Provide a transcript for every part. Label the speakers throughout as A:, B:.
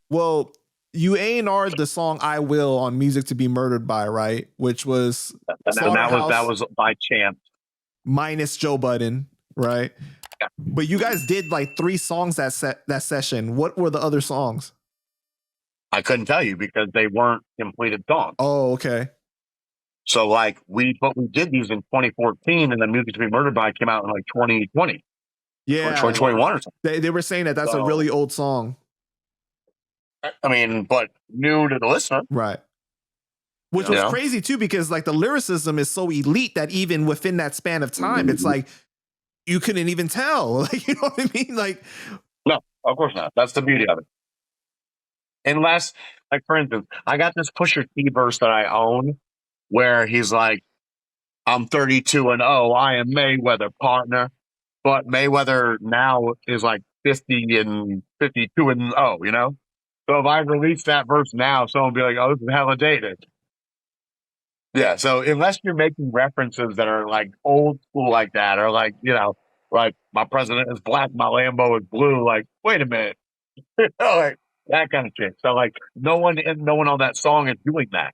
A: Well, you A&R the song "I Will" on "Music to Be Murdered By," right? Which was
B: And that
A: Slaughterhouse
B: was by chance.
A: minus Joe Budden, right?
B: Yeah.
A: But you guys did like 3 songs that session. What were the other songs?
B: I couldn't tell you because they weren't completed songs.
A: Oh, okay.
B: So like we did these in 2014, and then "Music to Be Murdered By" came out in like 2020.
A: Yeah,
B: or 2021 or something.
A: They were saying that that's a really old song.
B: I mean, but new to the listener.
A: Right. Which was crazy too, because like the lyricism is so elite that even within that span of time, it's like you couldn't even tell. Like, you know what I mean? Like,
B: no, of course not. That's the beauty of it. Unless, like, for instance, I got this Pusha T verse that I own where he's like, "I'm 32-0. I am Mayweather, partner." But Mayweather now is like 50-52-0, you know? So if I release that verse now, someone will be like, "Oh, this is hella dated." Yeah, so unless you're making references that are like old school like that, or like, you know, like my president is black, my Lambo is blue, like, wait a minute. Like that kind of shit. So like no one on that song is doing that.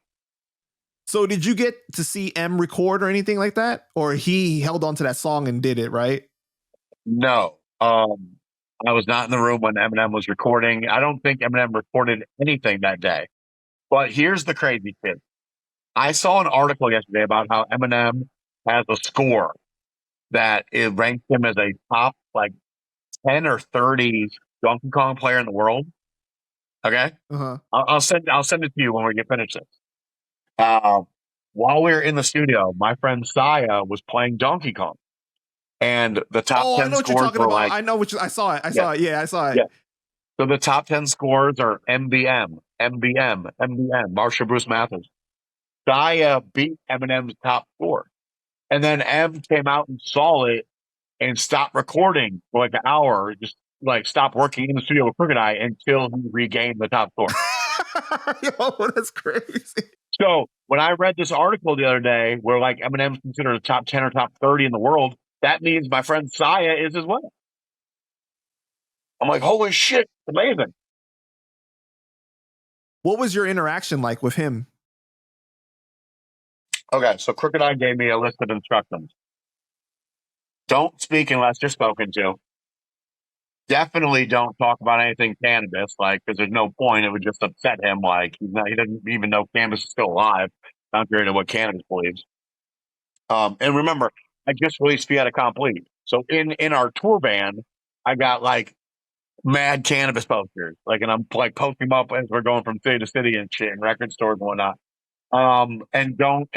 A: So did you get to see M record or anything like that? Or he held on to that song and did it, right?
B: No. I was not in the room when Eminem was recording. I don't think Eminem recorded anything that day. But here's the crazy shit. I saw an article yesterday about how Eminem has a score that it ranks him as a top like 10 or 30 Donkey Kong player in the world. Okay.
A: Uh-huh.
B: I'll send it to you when we get finished this. While we were in the studio, my friend Saya was playing Donkey Kong. And the top 10 scores were like,
A: I know what I saw it. I saw it. Yeah, I saw it.
B: Yeah. So the top 10 scores are MBM, Marsha Bruce Mathers. Saya beat Eminem's top score. And then M came out and saw it and stopped recording for like an hour, just like stopped working in the studio with Crooked Eye until he regained the top score.
A: Yo, that's crazy.
B: So when I read this article the other day where like Eminem's considered a top 10 or top 30 in the world, that means my friend Saya is as well. I'm like, holy shit, amazing.
A: What was your interaction like with him?
B: Okay, so Crooked Eye gave me a list of instructions. Don't speak unless you're spoken to. Definitely don't talk about anything Canibus, like, because there's no point. It would just upset him. Like, he doesn't even know Canibus is still alive, contrary to what Canibus believes. And remember, I just released Fiat Complete. So in our tour van, I got like mad Canibus posters, like, and I'm like posting them up as we're going from city to city and shit, in record stores and whatnot. And don't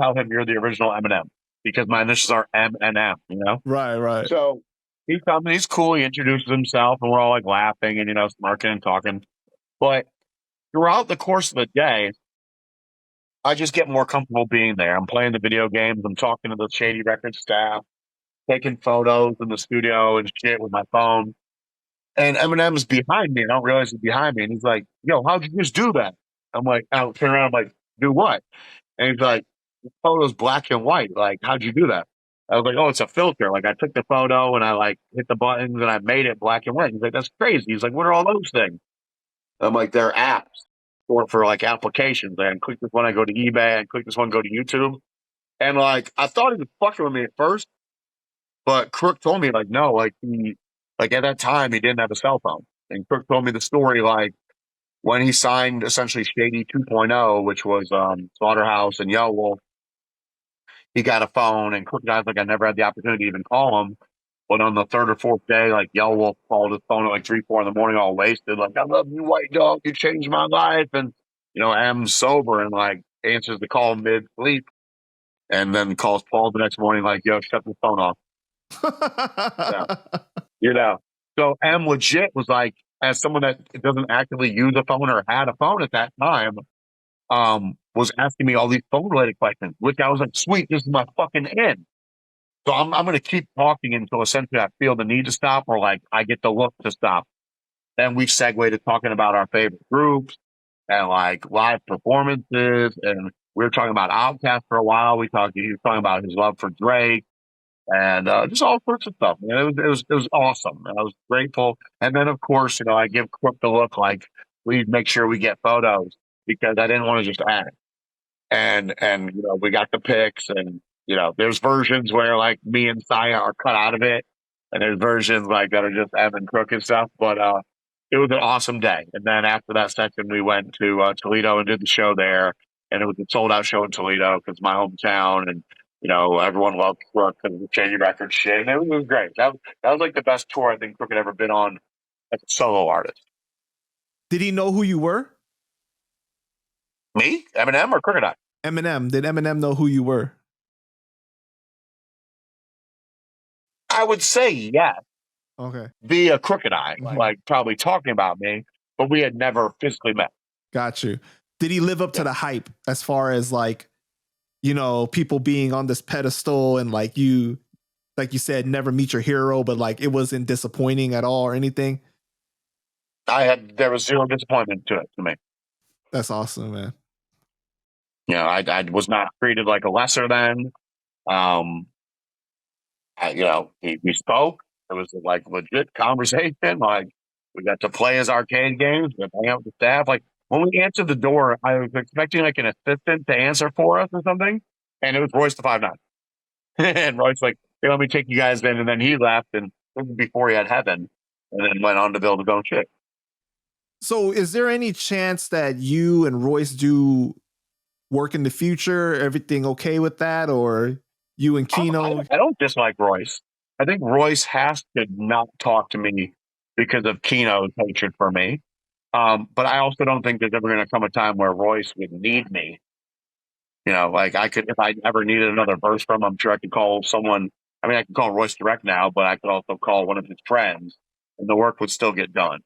B: tell him you're the original Eminem, because my initials are M and M, you know?
A: Right.
B: So he comes and he's cool. He introduces himself and we're all like laughing and, you know, smirking and talking. But throughout the course of the day, I just get more comfortable being there. I'm playing the video games. I'm talking to the Shady Records staff, taking photos in the studio and shit with my phone. And Eminem's behind me. I don't realize he's behind me. And he's like, "Yo, how'd you just do that?" I'm like, I'll turn around. I'm like, "Do what?" And he's like, "The photo's black and white. Like, how'd you do that?" I was like, "Oh, it's a filter. Like, I took the photo and I like hit the buttons and I made it black and white." He's like, "That's crazy." He's like, "What are all those things?" I'm like, "They're apps or for like applications. And click this one, I go to eBay, and click this one, go to YouTube." And like, I thought he was fucking with me at first, but Crook told me like, no, like like at that time he didn't have a cell phone. And Crook told me the story like when he signed essentially Shady 2.0, which was Slaughterhouse and Yo Wolf, he got a phone, and Crook guys like I never had the opportunity to even call him. But on the third or fourth day, like Yo Wolf called his phone at like 3, 4 in the morning, all wasted, like, "I love you, white dog. You changed my life." And you know, M's sober and like answers the call mid sleep, and then calls Paul the next morning like, "Yo, shut the phone off." Yeah. You know, so M legit was like, as someone that doesn't actively use a phone or had a phone at that time, was asking me all these phone related questions, which I was like, sweet, this is my fucking end. So I'm going to keep talking until essentially I feel the need to stop, or like I get the look to stop. Then we segued to talking about our favorite groups and like live performances. And we were talking about Outkast for a while. He was talking about his love for Drake and just all sorts of stuff. And it was awesome. And I was grateful. And then of course, you know, I give Crook the look like, please make sure we get photos because I didn't want to just act. And we got the pics, and there's versions where like me and Saya are cut out of it, and there's versions like that are just Evan Crook and stuff. But it was an awesome day. And then after that session, we went to Toledo and did the show there, and it was a sold out show in Toledo because my hometown, and everyone loved Crook and the Shady Records shit, and it was great. That was like the best tour I think Crook had ever been on as a solo artist.
A: Did he know who you were?
B: Me, Eminem, or Crocodile?
A: Eminem. Did Eminem know who you were?
B: I would say yes.
A: Okay.
B: Via Crocodile, like probably talking about me, but we had never physically met.
A: Got you. Did he live up to the hype as far as like, people being on this pedestal and like you said, never meet your hero, but like it wasn't disappointing at all or anything?
B: There was zero disappointment to me.
A: That's awesome, man.
B: I was not treated like a lesser than. We spoke. It was like legit conversation. Like we got to play his arcade games, we hang out with the staff. Like when we answered the door, I was expecting like an assistant to answer for us or something, and it was Royce the 5'9". And Royce like, "Hey, let me take you guys in," and then he left, and before he had heaven, and then went on to build his own shit.
A: So, is there any chance that you and Royce do work in the future? Everything okay with that, or you and Chino?
B: I don't dislike Royce. I think Royce has to not talk to me because of Chino's hatred for me. But I also don't think there's ever going to come a time where Royce would need me. Like if I ever needed another verse from him, I'm sure I could call someone. I mean, I can call Royce direct now, but I could also call one of his friends, and the work would still get done.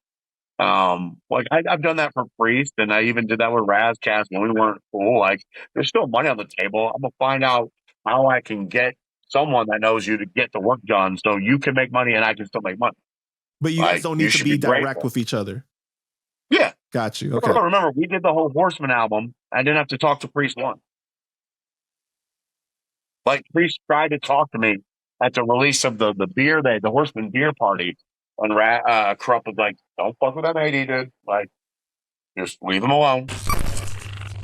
B: Like I've done that for Priest, and I even did that with Razcast when we weren't cool. Like there's still money on the table. I'm gonna find out how I can get someone that knows you to get the work done so you can make money and I can still make money.
A: But you guys don't need to be direct with each other.
B: Yeah.
A: Got you. Okay.
B: Remember, we did the whole Horseman album. I didn't have to talk to Priest once. Like Priest tried to talk to me at the release of the Horseman beer party, and Krupp was like, "Don't fuck with that 80, dude. Like, just leave him alone."